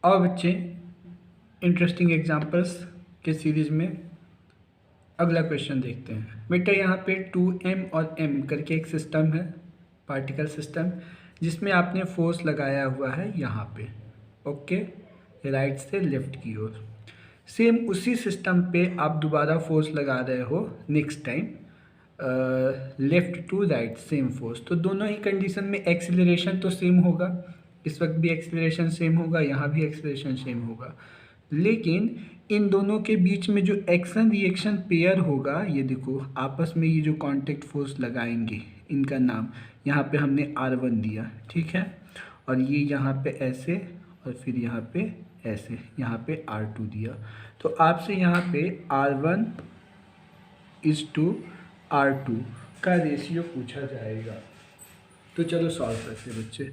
और बच्चे interesting examples के सीरीज में अगला क्वेश्चन देखते हैं। बेटा यहाँ पे 2m और m करके एक सिस्टम है, पार्टिकल सिस्टम, जिसमें आपने फोर्स लगाया हुआ है यहाँ पे, ओके, राइट से लेफ्ट की ओर। सेम उसी सिस्टम पे आप दोबारा फोर्स लगा रहे हो next time, left to right same force. तो दोनों ही कंडीशन में एक्सीलरेशन तो सेम होगा, इस वक्त भी एक्सीलरेशन सेम होगा, यहाँ भी एक्सीलरेशन सेम होगा, लेकिन इन दोनों के बीच में जो एक्शन रिएक्शन पेयर होगा, ये देखो आपस में ये जो कांटेक्ट फोर्स लगाएंगे, इनका नाम यहाँ पे हमने R1 दिया, ठीक है, और ये यहाँ पे ऐसे और फिर यहाँ पे ऐसे, यहाँ पे R2 दिया। तो आपसे यहाँ पे R1 इज टू R2 का रेशियो पूछा जाएगा। तो चलो सॉल्व करते हैं बच्चे।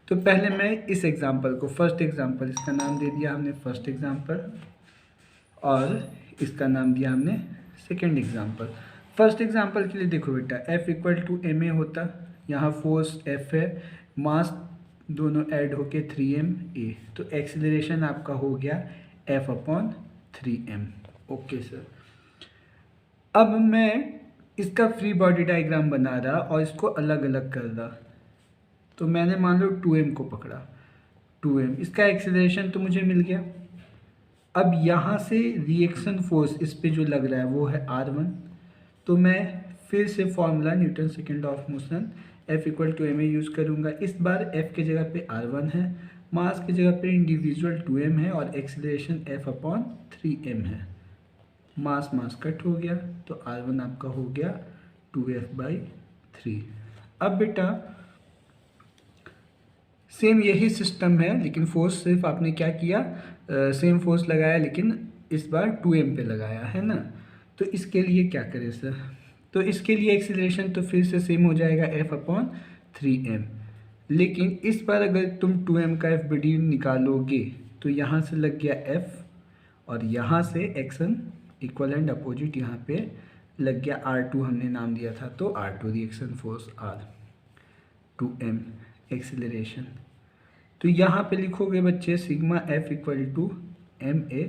तो पहले मैं इस एग्जांपल को, फर्स्ट एग्जांपल, इसका नाम दे दिया हमने फर्स्ट एग्जांपल, और इसका नाम दिया हमने सेकेंड एग्जांपल। फर्स्ट एग्जांपल के लिए देखो बेटा, F equal to m a होता, यहाँ फोर्स F है, मास दोनों ऐड होके 3m a, तो एक्सीलरेशन आपका हो गया F/3m। ओके सर, अब मैं इसका फ्री बॉडी डायग्राम बना रहा और इसको अलग अलग कर रहा। तो मैंने मान लो 2m को पकड़ा, 2m, इसका एक्सीलरेशन तो मुझे मिल गया। अब यहाँ से रिएक्शन फोर्स इस पे जो लग रहा है वो है R1। तो मैं फिर से formula Newton second of motion F equal to m a use करूँगा। इस बार F की जगह पे R1 है, मास की जगह पे इंडिविजुअल 2m है, और एक्सीलरेशन F/3m है। मास मास कट हो गया, तो R1 आपका हो गया 2F/3। अब बेटा सेम यही सिस्टम है, लेकिन फोर्स सिर्फ आपने क्या किया, सेम फोर्स लगाया, लेकिन इस बार 2m पे लगाया है ना। तो इसके लिए क्या करें सर, तो इसके लिए एक्सीलरेशन तो फिर से सेम हो जाएगा F/3m, लेकिन इस बार अगर तुम 2m का FBD निकालोगे तो यहाँ से लग गया F, और यहाँ से एक्शन इक्वल एंड अपोजिट यहाँ पे लग गया R2, हमने नाम दिया था, तो R2 reaction force R, 2m acceleration. तो यहाँ पे लिखोगे बच्चे sigma F equal to m a,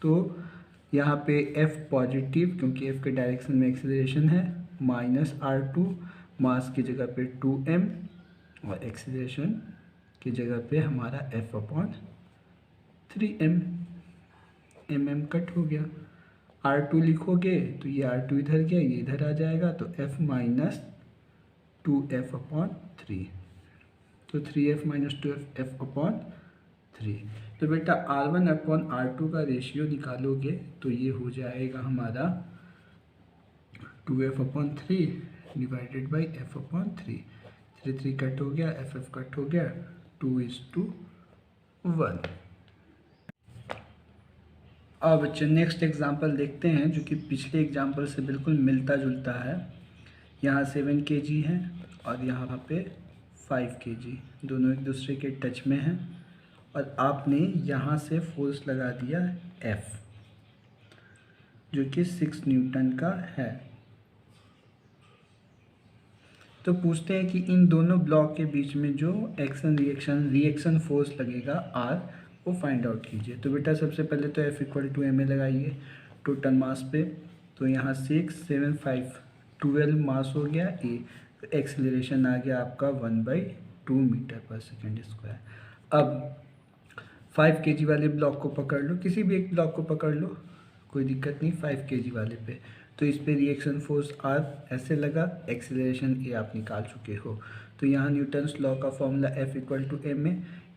तो यहाँ पे F पॉजिटिव क्योंकि F के डायरेक्शन में एक्सीलरेशन है, माइनस R2, मास की जगह पे 2m, और एक्सीलरेशन की जगह पे हमारा F/3m, mm कट हो गया। R2 लिखोगे तो ये R2 इधर गया, ये इधर आ जाएगा, तो F माइनस 2F/3, तो 3F माइनस 2F/3। तो बेटा R1/R2 का रेशियो निकालोगे तो ये हो जाएगा हमारा 2F/3 divided by F/3। 3 cut हो गया, FF कट हो गया, 2:1। अब बच्चे नेक्स्ट एग्जांपल देखते हैं, जो कि पिछले एग्जांपल से बिल्कुल मिलता जुलता है। यहाँ 7 kg है और यहाँ पे 5 kg, दोनों एक दूसरे के टच में हैं, और आपने यहाँ से फोर्स लगा दिया F, जो कि 6 न्यूटन का है। तो पूछते हैं कि इन दोनों ब्लॉक के बीच में जो एक्शन रिएक्शन फोर्स लगेगा R, वो फाइंड आउट कीजिए। तो बेटा सबसे पहले तो F equal to m a लगाइए टोटल मास पे, तो यहाँ 6, 7, 5, 12 मास हो गया A, तो एक्सेलरेशन आ गया आपका 1/2 मीटर पर सेकेंड स्क्वायर। अब 5 kg वाले ब्लॉक को पकड़ लो, किसी भी एक ब्लॉक को पकड़ लो, कोई दिक्कत नहीं, 5 kg वाले पे, तो इस पे रिएक्शन फोर्स R ऐसे लगा, एक्सेलरेशन A आप निकाल चुके हो। तो यहाँ न्यूटन्स लॉ का formula F equal to m a,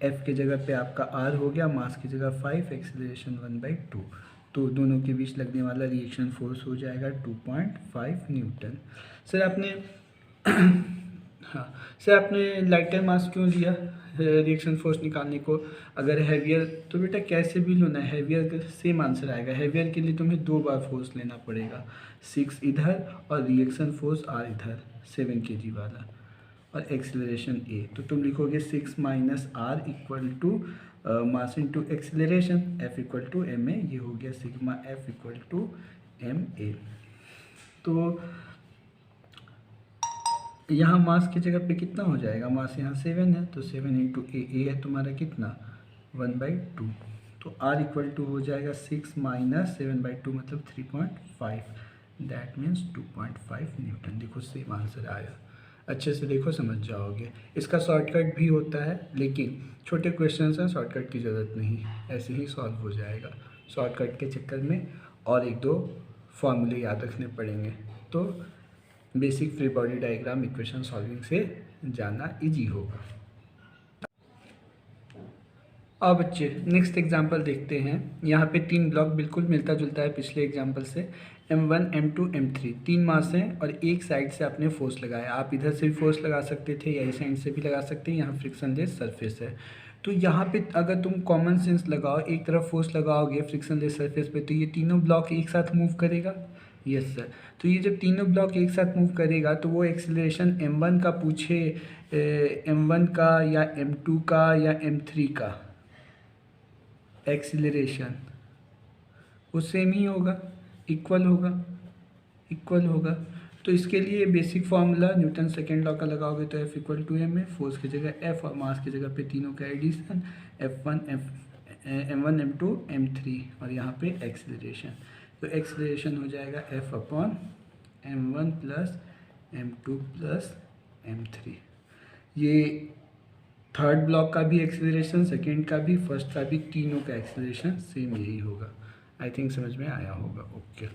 F के जगह पे आपका R हो गया, मास की जगह 5, एक्सेलरेशन 1/2, तो दोनों के बीच लगने वाला रिएक्शन फोर्स हो जाएगा 2.5 न्यूटन। सर आपने हाँ सर आपने लाइटर मास क्यों लिया रिएक्शन फोर्स निकालने को? अगर हैवियर तो बेटा कैसे भी लो ना, हैवियर का सेम आंसर आएगा। हैवियर के लिए तुम्हें 2 बार फोर्स लेना पड़ेगा, 6 इधर और रिएक्शन फोर्स R इधर 7 kg वाला, और एक्सेलरेशन A। तो तुम लिखोगे 6 minus R equal to mass into acceleration F equal to m a, ये हो गया sigma F equal to m a. तो यहाँ मास की जगह पे कितना हो जाएगा, मास यहाँ 7 है, तो 7 इंटू ए है तुम्हारा कितना 1/2। तो r इक्वल टू हो जाएगा 6 माइनस 7/2 मतलब 3.5, दैट मीन्स 2.5 न्यूटन। देखो सेम आंसर आया। अच्छे से देखो समझ जाओगे। इसका शॉर्टकट भी होता है, लेकिन छोटे क्वेश्चन हैं, शॉर्टकट की ज़रूरत नहीं, ऐसे ही सॉल्व हो जाएगा। शॉर्टकट के चक्कर में और एक दो फॉर्मूले याद रखने पड़ेंगे, तो basic free body diagram equation solving से जानना इजी होगा। अब बच्चे नेक्स्ट एग्जांपल देखते हैं। यहाँ पे 3 ब्लॉक बिल्कुल मिलता जुलता है पिछले एग्जांपल से। M1, M2, M3 3 मास हैं और एक साइड से आपने फोर्स लगाया। आप इधर से भी फोर्स लगा सकते थे या इस साइड से भी लगा सकते हैं। यहाँ फ्रिक्शनलेस सरफेस है, तो यहाँ पे अगर तुम कॉमन सेंस लगाओ, एक तरफ फोर्स लगाओगे फ्रिक्शनलेस सरफेस पे, तो ये तीनों ब्लॉक एक साथ मूव करेगा। Yes sir. तो ये जब तीनों ब्लॉक एक साथ मूव करेगा तो वो एक्सीलरेशन M1 का पूछे, M1 का या M2 का या M3 का एक्सीलरेशन, वो सेम ही होगा, इक्वल होगा, इक्वल होगा। तो इसके लिए basic formula Newton second law का लगाओगे तो F इक्वल टू एम है, फोर्स की जगह F और मास की जगह पे तीनों का एडिशन, M1 M2 M3 और यहाँ पे एक्सीलरेशन। तो एक्सीलरेशन हो जाएगा F upon M1 plus M2 plus M3। ये थर्ड ब्लॉक का भी एक्सीलरेशन, सेकेंड का भी, फर्स्ट का भी, तीनों का एक्सीलरेशन सेम यही होगा। आई थिंक समझ में आया होगा। ओके।